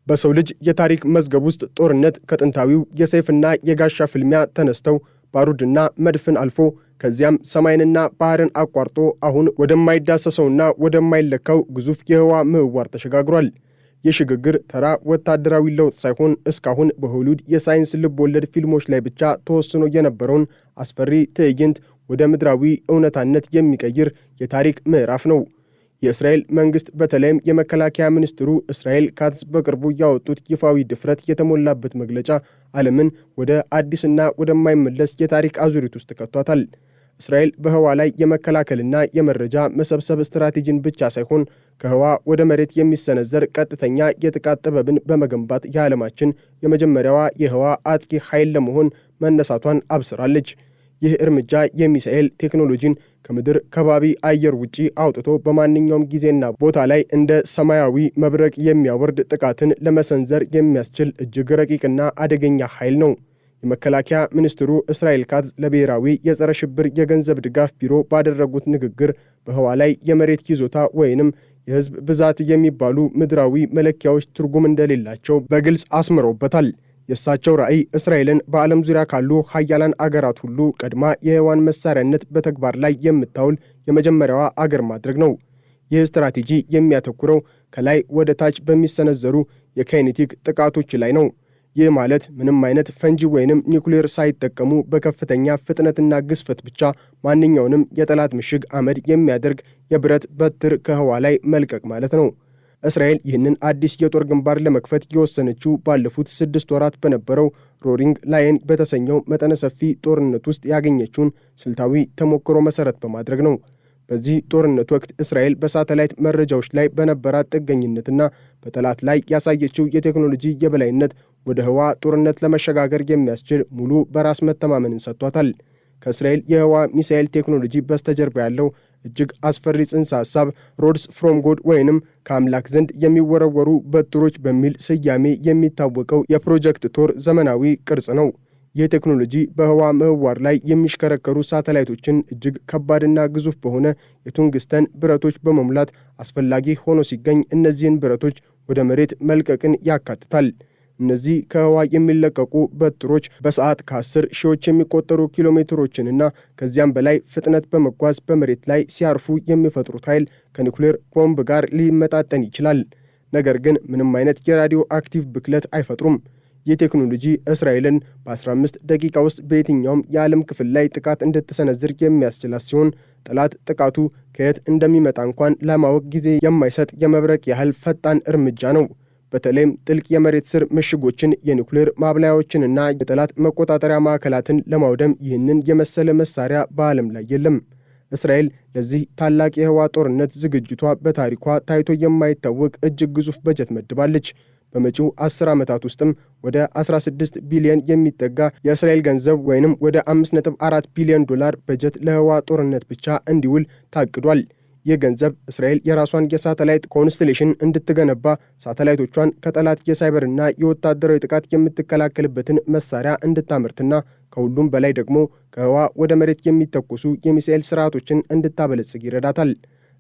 በሰው ልጅ የታሪክ መዝገብ ውስጥ ጦርነት ከጥንታዊው የሰይፍና የጋሻ ፍልሚያ ተነስተው ባሩድና መድፍን አልፎ ከዚያም ሰማይንና ባህርን አቋርጦ አሁን ወደማይዳሰሰውና ወደማይለካው ግዙፍ የህዋ ምህዋር ተሸጋግሯል። የሽግግር ተራ ወታደራዊ ለውጥ ሳይሆን እስካሁን በሆሊውድ የሳይንስ ልብ ወለድ ፊልሞች ላይ ብቻ ተወስኖ የነበረውን አስፈሪ ትዕይንት ወደ ምድራዊ እውነታነት የሚቀይር የታሪክ ምዕራፍ ነው። የእስራኤል መንግስት በተለይም የመከላከያ ሚኒስትሩ እስራኤል ካትዝ በቅርቡ ያወጡት ይፋዊ ድፍረት የተሞላበት መግለጫ ዓለምን ወደ አዲስና ወደማይመለስ የታሪክ አዙሪት ውስጥ ከቷታል። እስራኤል በህዋ ላይ የመከላከልና የመረጃ መሰብሰብ ስትራቴጂን ብቻ ሳይሆን ከህዋ ወደ መሬት የሚሰነዘር ቀጥተኛ የጥቃት ጥበብን በመገንባት የዓለማችን የመጀመሪያዋ የህዋ አጥቂ ኃይል ለመሆን መነሳቷን አብስራለች። ይህ እርምጃ የሚሳኤል ቴክኖሎጂን ከምድር ከባቢ አየር ውጪ አውጥቶ በማንኛውም ጊዜና ቦታ ላይ እንደ ሰማያዊ መብረቅ የሚያወርድ ጥቃትን ለመሰንዘር የሚያስችል እጅግ ረቂቅና አደገኛ ኃይል ነው። የመከላከያ ሚኒስትሩ እስራኤል ካትዝ ለብሔራዊ የጸረ ሽብር የገንዘብ ድጋፍ ቢሮ ባደረጉት ንግግር በህዋ ላይ የመሬት ይዞታ ወይንም የህዝብ ብዛት የሚባሉ ምድራዊ መለኪያዎች ትርጉም እንደሌላቸው በግልጽ አስምረውበታል። የእሳቸው ራዕይ እስራኤልን በዓለም ዙሪያ ካሉ ሀያላን አገራት ሁሉ ቀድማ የህዋን መሳሪያነት በተግባር ላይ የምታውል የመጀመሪያዋ አገር ማድረግ ነው። ይህ ስትራቴጂ የሚያተኩረው ከላይ ወደ ታች በሚሰነዘሩ የካይኔቲክ ጥቃቶች ላይ ነው። ይህ ማለት ምንም አይነት ፈንጂ ወይንም ኒውክሌር ሳይጠቀሙ በከፍተኛ ፍጥነትና ግዝፈት ብቻ ማንኛውንም የጠላት ምሽግ አመድ የሚያደርግ የብረት በትር ከህዋ ላይ መልቀቅ ማለት ነው። እስራኤል ይህንን አዲስ የጦር ግንባር ለመክፈት የወሰነችው ባለፉት 6 ወራት በነበረው ሮሪንግ ላየን በተሰኘው መጠነ ሰፊ ጦርነት ውስጥ ያገኘችውን ስልታዊ ተሞክሮ መሰረት በማድረግ ነው። በዚህ ጦርነት ወቅት እስራኤል በሳተላይት መረጃዎች ላይ በነበራት ጥገኝነትና በጠላት ላይ ያሳየችው የቴክኖሎጂ የበላይነት ወደ ህዋ ጦርነት ለመሸጋገር የሚያስችል ሙሉ በራስ መተማመንን ሰጥቷታል። ከእስራኤል የህዋ ሚሳኤል ቴክኖሎጂ በስተጀርባ ያለው እጅግ አስፈሪ ጽንሰ ሐሳብ ሮድስ ፍሮም ጎድ ወይንም ከአምላክ ዘንድ የሚወረወሩ በትሮች በሚል ስያሜ የሚታወቀው የፕሮጀክት ቶር ዘመናዊ ቅርጽ ነው። ይህ ቴክኖሎጂ በህዋ ምህዋር ላይ የሚሽከረከሩ ሳተላይቶችን እጅግ ከባድና ግዙፍ በሆነ የቱንግስተን ብረቶች በመሙላት አስፈላጊ ሆኖ ሲገኝ እነዚህን ብረቶች ወደ መሬት መልቀቅን ያካትታል። እነዚህ ከህዋ የሚለቀቁ በትሮች በሰዓት ከ10 ሺዎች የሚቆጠሩ ኪሎሜትሮችንና ከዚያም በላይ ፍጥነት በመጓዝ በመሬት ላይ ሲያርፉ የሚፈጥሩት ኃይል ከኒውክሌር ቦምብ ጋር ሊመጣጠን ይችላል። ነገር ግን ምንም አይነት የራዲዮ አክቲቭ ብክለት አይፈጥሩም። ይህ ቴክኖሎጂ እስራኤልን በ15 ደቂቃ ውስጥ በየትኛውም የዓለም ክፍል ላይ ጥቃት እንድትሰነዝር የሚያስችላት ሲሆን ጠላት ጥቃቱ ከየት እንደሚመጣ እንኳን ለማወቅ ጊዜ የማይሰጥ የመብረቅ ያህል ፈጣን እርምጃ ነው። በተለይም ጥልቅ የመሬት ስር ምሽጎችን፣ የኒውክሌር ማብላያዎችንና የጠላት መቆጣጠሪያ ማዕከላትን ለማውደም ይህንን የመሰለ መሳሪያ በዓለም ላይ የለም። እስራኤል ለዚህ ታላቅ የህዋ ጦርነት ዝግጅቷ በታሪኳ ታይቶ የማይታወቅ እጅግ ግዙፍ በጀት መድባለች። በመጪው 10 ዓመታት ውስጥም ወደ 16 ቢሊዮን የሚጠጋ የእስራኤል ገንዘብ ወይንም ወደ 5.4 ቢሊዮን ዶላር በጀት ለህዋ ጦርነት ብቻ እንዲውል ታቅዷል። ይህ ገንዘብ እስራኤል የራሷን የሳተላይት ኮንስቴሌሽን እንድትገነባ፣ ሳተላይቶቿን ከጠላት የሳይበርና የወታደራዊ ጥቃት የምትከላከልበትን መሳሪያ እንድታመርትና ከሁሉም በላይ ደግሞ ከህዋ ወደ መሬት የሚተኮሱ የሚሳኤል ስርዓቶችን እንድታበለጽግ ይረዳታል።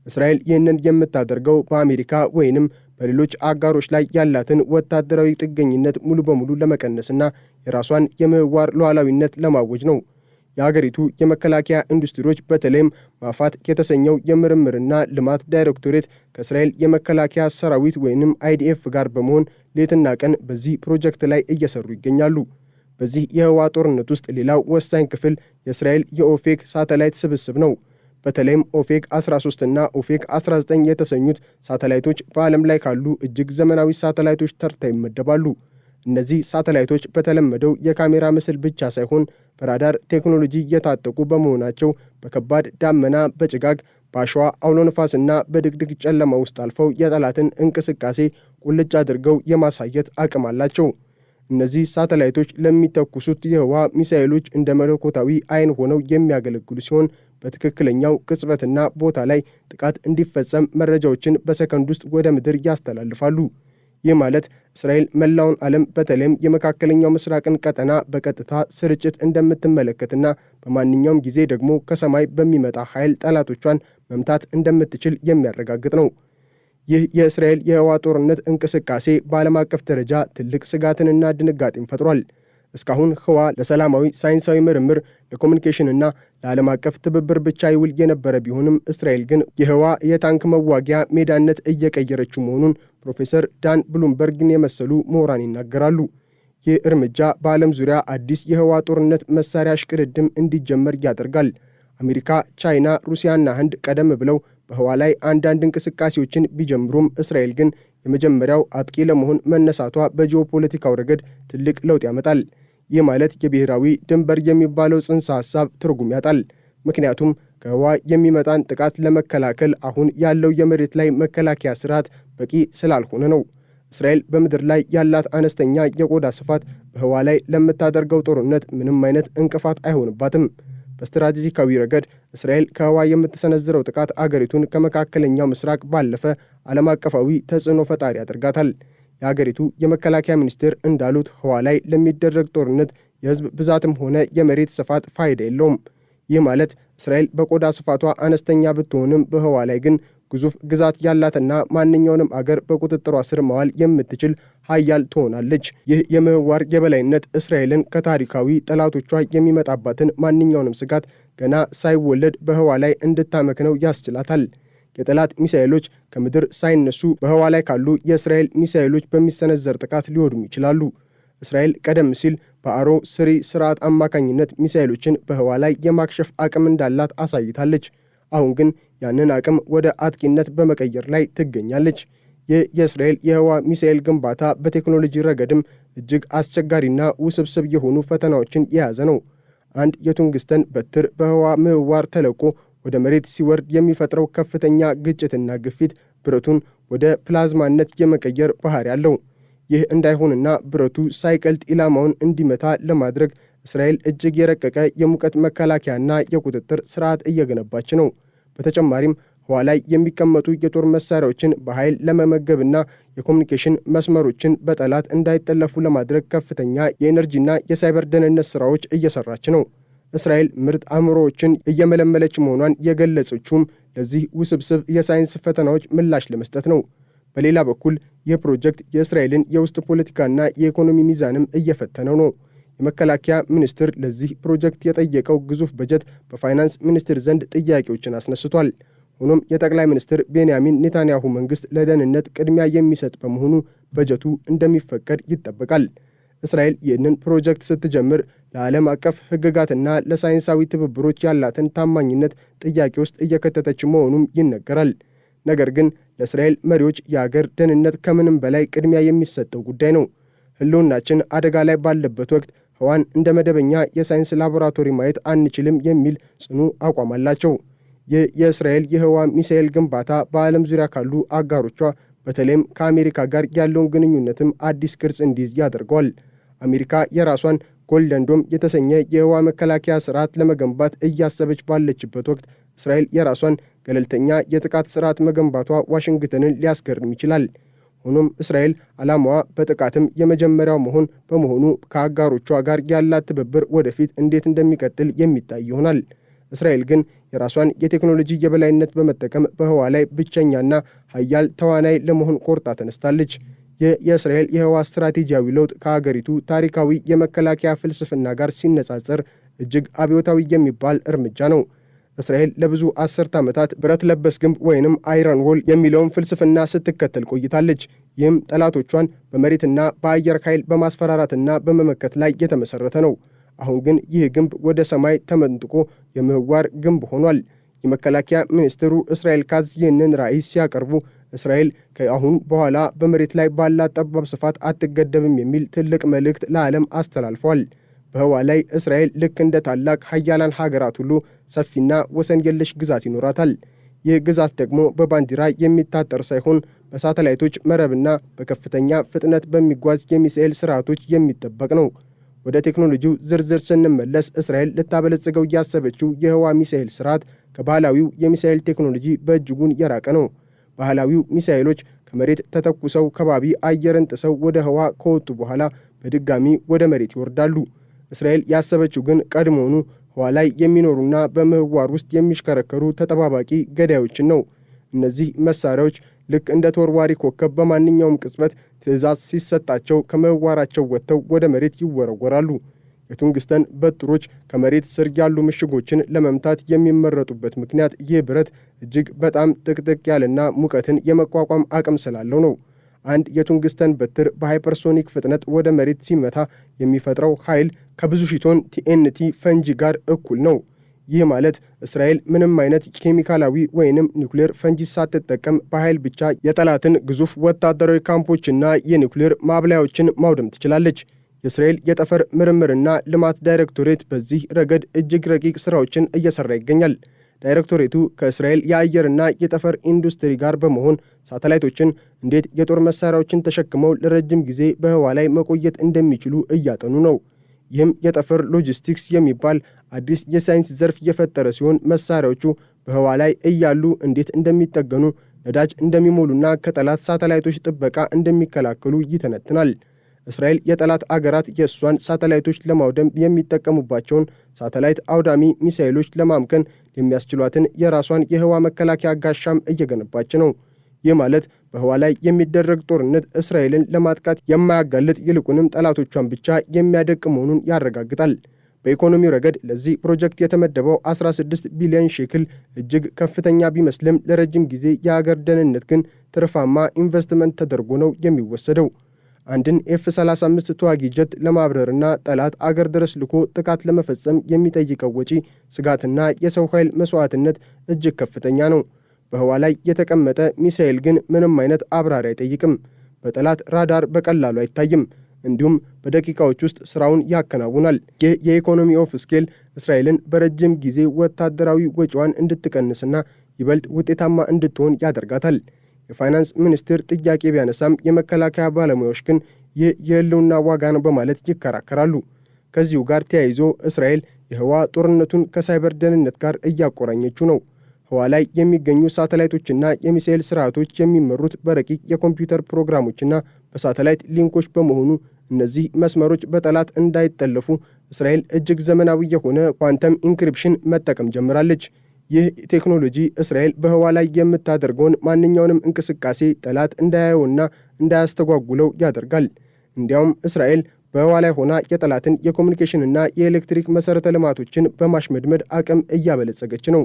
እስራኤል ይህንን የምታደርገው በአሜሪካ ወይንም በሌሎች አጋሮች ላይ ያላትን ወታደራዊ ጥገኝነት ሙሉ በሙሉ ለመቀነስና የራሷን የምህዋር ሉዓላዊነት ለማወጅ ነው። የሀገሪቱ የመከላከያ ኢንዱስትሪዎች በተለይም ማፋት የተሰኘው የምርምርና ልማት ዳይሬክቶሬት ከእስራኤል የመከላከያ ሰራዊት ወይንም IDF ጋር በመሆን ሌትና ቀን በዚህ ፕሮጀክት ላይ እየሰሩ ይገኛሉ። በዚህ የህዋ ጦርነት ውስጥ ሌላው ወሳኝ ክፍል የእስራኤል የኦፌክ ሳተላይት ስብስብ ነው። በተለይም ኦፌክ 13 እና ኦፌክ 19 የተሰኙት ሳተላይቶች በዓለም ላይ ካሉ እጅግ ዘመናዊ ሳተላይቶች ተርታ ይመደባሉ። እነዚህ ሳተላይቶች በተለመደው የካሜራ ምስል ብቻ ሳይሆን በራዳር ቴክኖሎጂ የታጠቁ በመሆናቸው በከባድ ዳመና፣ በጭጋግ፣ በአሸዋ አውሎ ነፋስና በድቅድቅ ጨለማ ውስጥ አልፈው የጠላትን እንቅስቃሴ ቁልጭ አድርገው የማሳየት አቅም አላቸው። እነዚህ ሳተላይቶች ለሚተኩሱት የህዋ ሚሳኤሎች እንደ መለኮታዊ አይን ሆነው የሚያገለግሉ ሲሆን በትክክለኛው ቅጽበትና ቦታ ላይ ጥቃት እንዲፈጸም መረጃዎችን በሰከንድ ውስጥ ወደ ምድር ያስተላልፋሉ። ይህ ማለት እስራኤል መላውን ዓለም በተለይም የመካከለኛው ምስራቅን ቀጠና በቀጥታ ስርጭት እንደምትመለከትና በማንኛውም ጊዜ ደግሞ ከሰማይ በሚመጣ ኃይል ጠላቶቿን መምታት እንደምትችል የሚያረጋግጥ ነው። ይህ የእስራኤል የህዋ ጦርነት እንቅስቃሴ በዓለም አቀፍ ደረጃ ትልቅ ስጋትንና ድንጋጤን ፈጥሯል። እስካሁን ህዋ ለሰላማዊ ሳይንሳዊ ምርምር፣ ለኮሚኒኬሽንና ለዓለም አቀፍ ትብብር ብቻ ይውል የነበረ ቢሆንም እስራኤል ግን የህዋ የታንክ መዋጊያ ሜዳነት እየቀየረችው መሆኑን ፕሮፌሰር ዳን ብሉምበርግን የመሰሉ ምሁራን ይናገራሉ። ይህ እርምጃ በዓለም ዙሪያ አዲስ የህዋ ጦርነት መሳሪያ እሽቅድድም እንዲጀመር ያደርጋል። አሜሪካ፣ ቻይና፣ ሩሲያና ህንድ ቀደም ብለው በህዋ ላይ አንዳንድ እንቅስቃሴዎችን ቢጀምሩም እስራኤል ግን የመጀመሪያው አጥቂ ለመሆን መነሳቷ በጂኦፖለቲካው ረገድ ትልቅ ለውጥ ያመጣል። ይህ ማለት የብሔራዊ ድንበር የሚባለው ጽንሰ ሐሳብ ትርጉም ያጣል። ምክንያቱም ከህዋ የሚመጣን ጥቃት ለመከላከል አሁን ያለው የመሬት ላይ መከላከያ ስርዓት በቂ ስላልሆነ ነው። እስራኤል በምድር ላይ ያላት አነስተኛ የቆዳ ስፋት በህዋ ላይ ለምታደርገው ጦርነት ምንም አይነት እንቅፋት አይሆንባትም። በስትራቴጂካዊ ረገድ እስራኤል ከህዋ የምትሰነዝረው ጥቃት አገሪቱን ከመካከለኛው ምስራቅ ባለፈ ዓለም አቀፋዊ ተጽዕኖ ፈጣሪ ያደርጋታል። የአገሪቱ የመከላከያ ሚኒስቴር እንዳሉት ህዋ ላይ ለሚደረግ ጦርነት የህዝብ ብዛትም ሆነ የመሬት ስፋት ፋይዳ የለውም። ይህ ማለት እስራኤል በቆዳ ስፋቷ አነስተኛ ብትሆንም በህዋ ላይ ግን ግዙፍ ግዛት ያላትና ማንኛውንም አገር በቁጥጥሯ ስር መዋል የምትችል ሀያል ትሆናለች። ይህ የምህዋር የበላይነት እስራኤልን ከታሪካዊ ጠላቶቿ የሚመጣባትን ማንኛውንም ስጋት ገና ሳይወለድ በህዋ ላይ እንድታመክነው ያስችላታል። የጠላት ሚሳኤሎች ከምድር ሳይነሱ በህዋ ላይ ካሉ የእስራኤል ሚሳኤሎች በሚሰነዘር ጥቃት ሊወድሙ ይችላሉ። እስራኤል ቀደም ሲል በአሮ ስሪ ስርዓት አማካኝነት ሚሳኤሎችን በህዋ ላይ የማክሸፍ አቅም እንዳላት አሳይታለች። አሁን ግን ያንን አቅም ወደ አጥቂነት በመቀየር ላይ ትገኛለች። ይህ የእስራኤል የህዋ ሚሳኤል ግንባታ በቴክኖሎጂ ረገድም እጅግ አስቸጋሪና ውስብስብ የሆኑ ፈተናዎችን የያዘ ነው። አንድ የቱንግስተን በትር በህዋ ምህዋር ተለቆ ወደ መሬት ሲወርድ የሚፈጥረው ከፍተኛ ግጭትና ግፊት ብረቱን ወደ ፕላዝማነት የመቀየር ባህሪ አለው። ይህ እንዳይሆንና ብረቱ ሳይቀልጥ ኢላማውን እንዲመታ ለማድረግ እስራኤል እጅግ የረቀቀ የሙቀት መከላከያና የቁጥጥር ስርዓት እየገነባች ነው። በተጨማሪም ህዋ ላይ የሚቀመጡ የጦር መሳሪያዎችን በኃይል ለመመገብና የኮሚኒኬሽን መስመሮችን በጠላት እንዳይጠለፉ ለማድረግ ከፍተኛ የኤነርጂና የሳይበር ደህንነት ስራዎች እየሰራች ነው። እስራኤል ምርጥ አእምሮዎችን እየመለመለች መሆኗን የገለጸችውም ለዚህ ውስብስብ የሳይንስ ፈተናዎች ምላሽ ለመስጠት ነው። በሌላ በኩል ይህ ፕሮጀክት የእስራኤልን የውስጥ ፖለቲካና የኢኮኖሚ ሚዛንም እየፈተነው ነው። የመከላከያ ሚኒስቴር ለዚህ ፕሮጀክት የጠየቀው ግዙፍ በጀት በፋይናንስ ሚኒስቴር ዘንድ ጥያቄዎችን አስነስቷል። ሆኖም የጠቅላይ ሚኒስትር ቤንያሚን ኔታንያሁ መንግስት ለደህንነት ቅድሚያ የሚሰጥ በመሆኑ በጀቱ እንደሚፈቀድ ይጠበቃል። እስራኤል ይህንን ፕሮጀክት ስትጀምር ለዓለም አቀፍ ሕግጋትና ለሳይንሳዊ ትብብሮች ያላትን ታማኝነት ጥያቄ ውስጥ እየከተተች መሆኑም ይነገራል። ነገር ግን ለእስራኤል መሪዎች የአገር ደህንነት ከምንም በላይ ቅድሚያ የሚሰጠው ጉዳይ ነው። ህልውናችን አደጋ ላይ ባለበት ወቅት ህዋን እንደ መደበኛ የሳይንስ ላቦራቶሪ ማየት አንችልም የሚል ጽኑ አቋም አላቸው። ይህ የእስራኤል የህዋ ሚሳኤል ግንባታ በዓለም ዙሪያ ካሉ አጋሮቿ በተለይም ከአሜሪካ ጋር ያለውን ግንኙነትም አዲስ ቅርጽ እንዲይዝ ያደርገዋል። አሜሪካ የራሷን ጎልደን ዶም የተሰኘ የህዋ መከላከያ ስርዓት ለመገንባት እያሰበች ባለችበት ወቅት እስራኤል የራሷን ገለልተኛ የጥቃት ስርዓት መገንባቷ ዋሽንግተንን ሊያስገርም ይችላል። ሆኖም እስራኤል ዓላማዋ በጥቃትም የመጀመሪያው መሆን በመሆኑ ከአጋሮቿ ጋር ያላት ትብብር ወደፊት እንዴት እንደሚቀጥል የሚታይ ይሆናል። እስራኤል ግን የራሷን የቴክኖሎጂ የበላይነት በመጠቀም በህዋ ላይ ብቸኛና ሀያል ተዋናይ ለመሆን ቆርጣ ተነስታለች። ይህ የእስራኤል የህዋ ስትራቴጂያዊ ለውጥ ከአገሪቱ ታሪካዊ የመከላከያ ፍልስፍና ጋር ሲነጻጸር እጅግ አብዮታዊ የሚባል እርምጃ ነው። እስራኤል ለብዙ አስርት ዓመታት ብረት ለበስ ግንብ ወይንም አይረን ዎል የሚለውን ፍልስፍና ስትከተል ቆይታለች። ይህም ጠላቶቿን በመሬትና በአየር ኃይል በማስፈራራትና በመመከት ላይ የተመሰረተ ነው። አሁን ግን ይህ ግንብ ወደ ሰማይ ተመንጥቆ የምህዋር ግንብ ሆኗል። የመከላከያ ሚኒስትሩ እስራኤል ካትዝ ይህንን ራዕይ ሲያቀርቡ እስራኤል ከአሁን በኋላ በመሬት ላይ ባላት ጠባብ ስፋት አትገደብም የሚል ትልቅ መልእክት ለዓለም አስተላልፏል። በህዋ ላይ እስራኤል ልክ እንደ ታላቅ ሀያላን ሀገራት ሁሉ ሰፊና ወሰን የለሽ ግዛት ይኖራታል። ይህ ግዛት ደግሞ በባንዲራ የሚታጠር ሳይሆን በሳተላይቶች መረብና በከፍተኛ ፍጥነት በሚጓዝ የሚሳኤል ስርዓቶች የሚጠበቅ ነው። ወደ ቴክኖሎጂው ዝርዝር ስንመለስ እስራኤል ልታበለጽገው ያሰበችው የህዋ ሚሳኤል ስርዓት ከባህላዊው የሚሳኤል ቴክኖሎጂ በእጅጉን የራቀ ነው። ባህላዊው ሚሳኤሎች ከመሬት ተተኩሰው ከባቢ አየርን ጥሰው ወደ ህዋ ከወጡ በኋላ በድጋሚ ወደ መሬት ይወርዳሉ። እስራኤል ያሰበችው ግን ቀድሞውኑ ህዋ ላይ የሚኖሩና በምህዋር ውስጥ የሚሽከረከሩ ተጠባባቂ ገዳዮችን ነው። እነዚህ መሳሪያዎች ልክ እንደ ተወርዋሪ ኮከብ በማንኛውም ቅጽበት ትዕዛዝ ሲሰጣቸው ከምህዋራቸው ወጥተው ወደ መሬት ይወረወራሉ። የቱንግስተን በትሮች ከመሬት ስር ያሉ ምሽጎችን ለመምታት የሚመረጡበት ምክንያት ይህ ብረት እጅግ በጣም ጥቅጥቅ ያለና ሙቀትን የመቋቋም አቅም ስላለው ነው። አንድ የቱንግስተን በትር በሃይፐርሶኒክ ፍጥነት ወደ መሬት ሲመታ የሚፈጥረው ኃይል ከብዙ ሺህ ቶን ቲኤንቲ ፈንጂ ጋር እኩል ነው። ይህ ማለት እስራኤል ምንም አይነት ኬሚካላዊ ወይንም ኒውክሌር ፈንጂ ሳትጠቀም በኃይል ብቻ የጠላትን ግዙፍ ወታደራዊ ካምፖችና የኒውክሌር ማብላያዎችን ማውደም ትችላለች። የእስራኤል የጠፈር ምርምርና ልማት ዳይሬክቶሬት በዚህ ረገድ እጅግ ረቂቅ ስራዎችን እየሰራ ይገኛል። ዳይሬክቶሬቱ ከእስራኤል የአየርና የጠፈር ኢንዱስትሪ ጋር በመሆን ሳተላይቶችን እንዴት የጦር መሳሪያዎችን ተሸክመው ለረጅም ጊዜ በህዋ ላይ መቆየት እንደሚችሉ እያጠኑ ነው። ይህም የጠፈር ሎጂስቲክስ የሚባል አዲስ የሳይንስ ዘርፍ የፈጠረ ሲሆን መሳሪያዎቹ በህዋ ላይ እያሉ እንዴት እንደሚጠገኑ፣ ነዳጅ እንደሚሞሉና ከጠላት ሳተላይቶች ጥበቃ እንደሚከላከሉ ይተነትናል። እስራኤል የጠላት አገራት የእሷን ሳተላይቶች ለማውደም የሚጠቀሙባቸውን ሳተላይት አውዳሚ ሚሳኤሎች ለማምከን የሚያስችሏትን የራሷን የህዋ መከላከያ ጋሻም እየገነባች ነው። ይህ ማለት በህዋ ላይ የሚደረግ ጦርነት እስራኤልን ለማጥቃት የማያጋልጥ ይልቁንም ጠላቶቿን ብቻ የሚያደቅ መሆኑን ያረጋግጣል። በኢኮኖሚው ረገድ ለዚህ ፕሮጀክት የተመደበው 16 ቢሊዮን ሼክል እጅግ ከፍተኛ ቢመስልም ለረጅም ጊዜ የአገር ደህንነት ግን ትርፋማ ኢንቨስትመንት ተደርጎ ነው የሚወሰደው። አንድን ኤፍ-35 ተዋጊ ጀት ለማብረርና ጠላት አገር ድረስ ልኮ ጥቃት ለመፈጸም የሚጠይቀው ወጪ፣ ስጋትና የሰው ኃይል መስዋዕትነት እጅግ ከፍተኛ ነው። በህዋ ላይ የተቀመጠ ሚሳኤል ግን ምንም አይነት አብራሪ አይጠይቅም። በጠላት ራዳር በቀላሉ አይታይም። እንዲሁም በደቂቃዎች ውስጥ ስራውን ያከናውናል። ይህ የኢኮኖሚ ኦፍ ስኬል እስራኤልን በረጅም ጊዜ ወታደራዊ ወጪዋን እንድትቀንስና ይበልጥ ውጤታማ እንድትሆን ያደርጋታል። የፋይናንስ ሚኒስቴር ጥያቄ ቢያነሳም የመከላከያ ባለሙያዎች ግን ይህ የህልውና ዋጋ ነው በማለት ይከራከራሉ። ከዚሁ ጋር ተያይዞ እስራኤል የህዋ ጦርነቱን ከሳይበር ደህንነት ጋር እያቆራኘችው ነው። ህዋ ላይ የሚገኙ ሳተላይቶችና የሚሳኤል ስርዓቶች የሚመሩት በረቂቅ የኮምፒውተር ፕሮግራሞችና በሳተላይት ሊንኮች በመሆኑ እነዚህ መስመሮች በጠላት እንዳይጠለፉ እስራኤል እጅግ ዘመናዊ የሆነ ኳንተም ኢንክሪፕሽን መጠቀም ጀምራለች። ይህ ቴክኖሎጂ እስራኤል በህዋ ላይ የምታደርገውን ማንኛውንም እንቅስቃሴ ጠላት እንዳያየውና እንዳያስተጓጉለው ያደርጋል። እንዲያውም እስራኤል በህዋ ላይ ሆና የጠላትን የኮሙኒኬሽንና የኤሌክትሪክ መሠረተ ልማቶችን በማሽመድመድ አቅም እያበለጸገች ነው።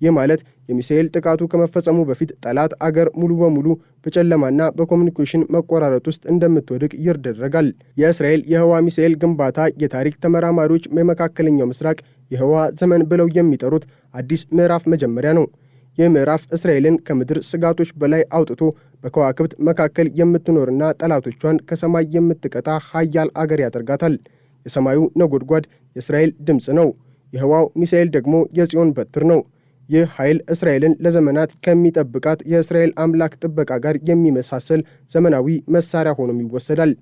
ይህ ማለት የሚሳኤል ጥቃቱ ከመፈጸሙ በፊት ጠላት አገር ሙሉ በሙሉ በጨለማና በኮሙኒኬሽን መቆራረጥ ውስጥ እንደምትወድቅ ይደረጋል። የእስራኤል የህዋ ሚሳኤል ግንባታ የታሪክ ተመራማሪዎች የመካከለኛው ምስራቅ የህዋ ዘመን ብለው የሚጠሩት አዲስ ምዕራፍ መጀመሪያ ነው። ይህ ምዕራፍ እስራኤልን ከምድር ስጋቶች በላይ አውጥቶ በከዋክብት መካከል የምትኖርና ጠላቶቿን ከሰማይ የምትቀጣ ኃያል አገር ያደርጋታል። የሰማዩ ነጎድጓድ የእስራኤል ድምፅ ነው። የህዋው ሚሳኤል ደግሞ የጽዮን በትር ነው። ይህ ኃይል እስራኤልን ለዘመናት ከሚጠብቃት የእስራኤል አምላክ ጥበቃ ጋር የሚመሳሰል ዘመናዊ መሳሪያ ሆኖም ይወሰዳል።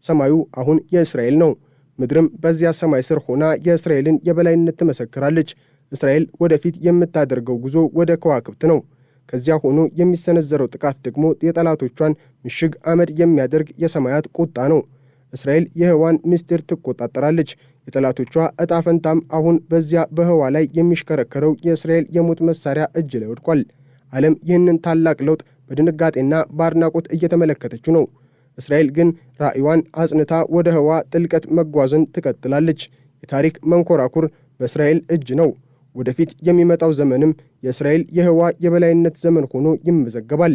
ሰማዩ አሁን የእስራኤል ነው። ምድርም በዚያ ሰማይ ስር ሆና የእስራኤልን የበላይነት ትመሰክራለች። እስራኤል ወደፊት የምታደርገው ጉዞ ወደ ከዋክብት ነው። ከዚያ ሆኖ የሚሰነዘረው ጥቃት ደግሞ የጠላቶቿን ምሽግ አመድ የሚያደርግ የሰማያት ቁጣ ነው። እስራኤል የህዋን ምስጢር ትቆጣጠራለች። የጠላቶቿ ዕጣ ፈንታም አሁን በዚያ በህዋ ላይ የሚሽከረከረው የእስራኤል የሞት መሳሪያ እጅ ላይ ወድቋል። ዓለም ይህንን ታላቅ ለውጥ በድንጋጤና በአድናቆት እየተመለከተችው ነው። እስራኤል ግን ራዕይዋን አጽንታ ወደ ህዋ ጥልቀት መጓዝን ትቀጥላለች። የታሪክ መንኮራኩር በእስራኤል እጅ ነው። ወደፊት የሚመጣው ዘመንም የእስራኤል የህዋ የበላይነት ዘመን ሆኖ ይመዘገባል።